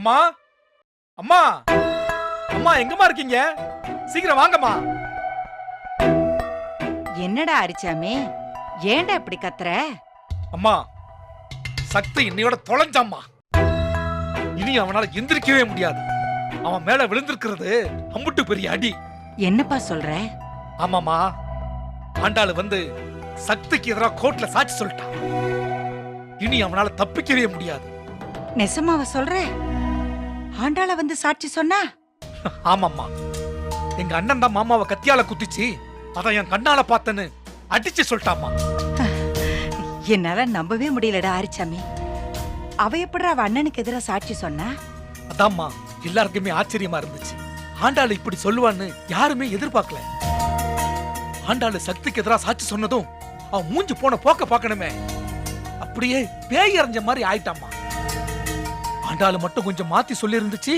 அம்மா அம்மா அம்மா எங்கம்மா இருக்கீங்க? சீக்கிரம் வாங்கம்மா. என்னடா அரிச்சாமி, ஏன்டா இப்படி கத்துற? அம்மா, சக்தி இன்னையோட தொலைஞ்சாம்மா. இனி அவனால எந்திரிக்கவே முடியாது. அவன் மேல விழுந்திருக்கிறது அம்புட்டு பெரிய அடி. என்னப்பா சொல்ற? ஆமாமா, ஆண்டாளு வந்து சக்திக்கு எதிராக கோர்ட்ல சாட்சி சொல்லிட்டான். இனி அவனால தப்பிக்கவே முடியாது. நெசமாவ சொல்ற? ஆண்டாள வந்து சாட்சி சொன்னா? ஆமாம்மா, எங்க அண்ணன் தான் மாமாவை கத்தியால குத்திச்சு, அத என் கண்ணால பார்த்தேன்னு அடிச்சு சொல்லிட்டாமா. என்னால நம்பவே முடியலடா அரிச்சாமி. அவ எப்படி அவ அண்ணனுக்கு எதிராக சாட்சி சொன்னா? அதாம்மா எல்லாருக்குமே ஆச்சரியமா இருந்துச்சு. ஆண்டாளு இப்படி சொல்லுவான்னு யாருமே எதிர்பார்க்கல. ஆண்டாளு சக்திக்கு எதிராக சாட்சி சொன்னதும் அவன் மூஞ்சி போன போக்க பார்க்கணுமே, அப்படியே பேய் அரைஞ்ச மாதிரி ஆயிட்டாமா. ஆண்டாளு மட்டும் கொஞ்சம் மாத்தி சொல்லி இருந்துச்சு,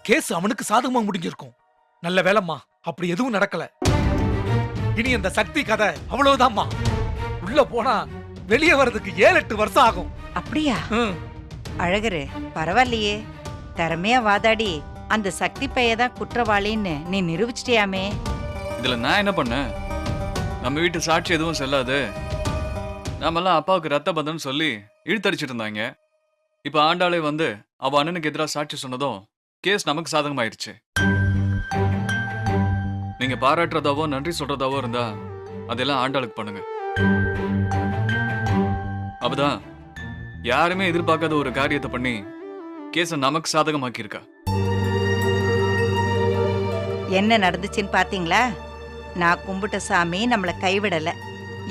கேஸ் அவனுக்கு சாதகமா முடிஞ்சிருக்கும். நல்ல வேலைம்மா, அப்படி எதுவும் நடக்கல. இனி அந்த சக்தி கதை அவ்வளவுதாம்மா. உள்ள போனா வெளியே வர்றதுக்கு 7-8 வருஷம் ஆகும். அப்படியா? அழகரு பரவாயில்லையே, திறமையா வாதாடி அந்த சக்தி பையதான் குற்றவாளின்னு நீ நிரூபிச்சிட்டியாமே. இதுல நான் என்ன பண்ணேன்? நம்ம வீட்டு சாட்சி எதுவும் செல்லாது. நாமெல்லாம் அப்பாவுக்கு ரத்த பந்தம்னு சொல்லி இழுத்தடிச்சிட்டு இருந்தாங்க. இப்ப ஆண்டாளே வந்து அவ அண்ணனுக்கு எதிராக சாட்சி சொன்னதும் கேஸ் நமக்கு சாதகமாயிருச்சு. நீங்க பாராட்டுறதாவோ நன்றி சொல்றதாவோ இருந்தா அதெல்லாம் ஆண்டாளுக்கு பண்ணுங்க. அவதான் யாருமே எதிர்பார்க்காத ஒரு காரியத்தை பண்ணி கேஸ நமக்கு சாதகமாக்கி இருக்கா. என்ன நடந்துச்சுன்னு பாத்தீங்களா? நான் கும்பிட்ட சாமி நம்மள கைவிடல.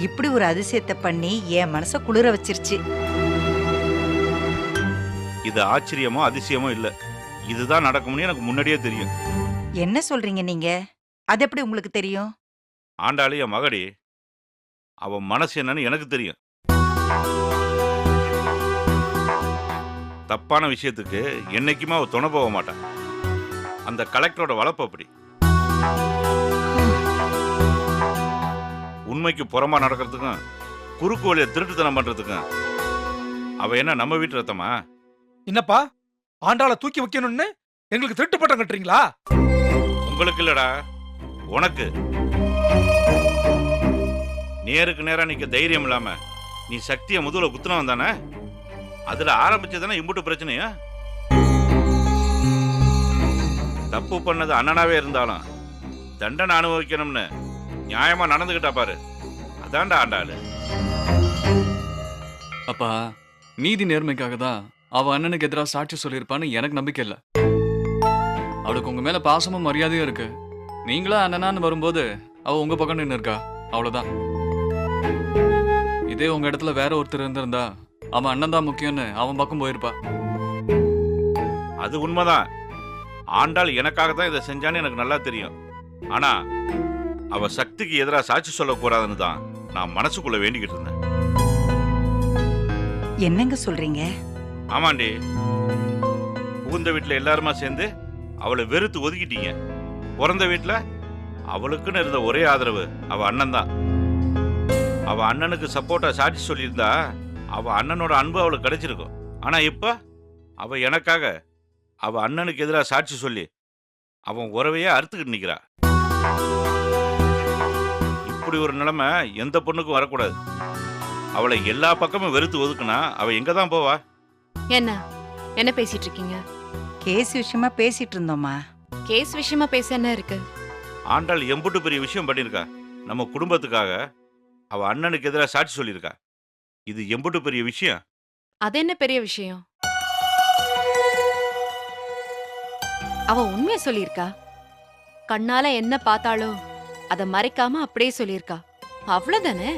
இப்படி ஒரு அதிசயத்தை பண்ணி என் மனச குளிர வச்சிருச்சு. இது ஆச்சரியமோ அதிசயமோ இல்ல, இதுதான் நடக்கும்னு எனக்கு முன்னாடியே தெரியும். என்ன சொல்றீங்க நீங்க? அது எப்படி உங்களுக்கு தெரியும்? ஆண்டாளு என் மகடி, அவ மனசு என்னன்னு எனக்கு தெரியும். தப்பான விஷயத்துக்கு என்னைக்குமே அவ துணை போக மாட்டான். அந்த கலெக்டரோட வளர்ப்பு அப்படி. உண்மைக்கு புறமா நடக்கிறதுக்கும் குறுக்கு வழியை திருட்டுத்தனம் பண்றதுக்கும் அவ என்ன நம்ம வீட்டு ரத்தமா? என்னப்பா, ஆண்டாளை தூக்கி வைக்கணும்னு எங்களுக்கு திருட்டு பட்டம் கட்டுறீங்களா? உங்களுக்கு இல்லடா, உனக்கு. நேருக்கு நேரா நிக்க தைரியம் இல்லாம நீ சக்தியை முதுகுல குத்துனவன் தானே? அதுல ஆரம்பிச்சதானே இம்புட்டு பிரச்சனையா? தப்பு பண்ணது அண்ணனாவே இருந்தாலும் தண்டனை அனுபவிக்கணும்னு நியாயமா நடந்துகிட்டா பாரு, அதான்டா ஆண்டாளு. அப்பா, நீதி நேர்மைக்காக தான் அவ அண்ணனுக்கு எதிராக சாட்சி சொல்லியிருப்பான்னு எனக்கு நம்பிக்கை இல்லை. அவளுக்கு உங்க மேல பாசமும் மரியாதையும் இருக்கு. நீங்களா அண்ணனான்னு வரும்போது அவ உங்க பக்கம் நின்று இருக்கா, அவ்வளவுதான். இதே உங்க இடத்துல வேற ஒருத்தர் இருந்திருந்தா அவன் அண்ணன் தான் முக்கியம்னு அவன் பக்கம் போயிருப்பா. அது உண்மைதான். ஆண்டாள் எனக்காக தான் இதை செஞ்சான்னு எனக்கு நல்லா தெரியும். ஆனா அவ சக்திக்கு எதிராக சாட்சி சொல்லக்கூடாதுன்னு தான் நான் மனசுக்குள்ள வேண்டிக்கிட்டு இருந்தேன். என்னங்க சொல்றீங்க? ஆமாண்டி, புகுந்த வீட்டுல எல்லாருமா சேர்ந்து அவளை வெறுத்து ஒதுக்கிட்டீங்க. பிறந்த வீட்டுல அவளுக்குன்னு இருந்த ஒரே ஆதரவு அவ அண்ணன் தான். அவ அண்ணனுக்கு சப்போர்ட்டா சாட்சி சொல்லியிருந்தா அவ அண்ணனோட அன்பு அவளுக்கு கிடைச்சிருக்கும். ஆனா இப்ப அவ எனக்காக அவ அண்ணனுக்கு எதிராக சாட்சி சொல்லி அவன் உறவையே அறுத்துக்கிட்டு நிக்கிறா. இப்படி ஒரு நிலைமை எந்த பொண்ணுக்கும் வரக்கூடாது. அவளை எல்லா பக்கமும் வெறுத்து ஒதுக்குனா அவ எங்க தான் போவா? என்ன பேசிட்டு இருக்கீங்க? கேஸ் விஷயமா பேசிட்டு இருந்தோமா? கேஸ் விஷயமா பேச என்ன இருக்கு? ஆண்டாள் எம்புட்டு பெரிய விஷயம் பண்ணிருக்கா. நம்ம குடும்பத்துக்காக அவ அண்ணனுக்கு எதிராக சாட்சி சொல்லியிருக்கா. இது எம்புட்டு பெரிய விஷயம். அது என்ன பெரிய விஷயம்? அவ உண்மையை சொல்லியிருக்கா. கண்ணால என்ன பார்த்தாலோ அதை மறைக்காம அப்படியே சொல்லியிருக்கா. அவ்வளவுதானே?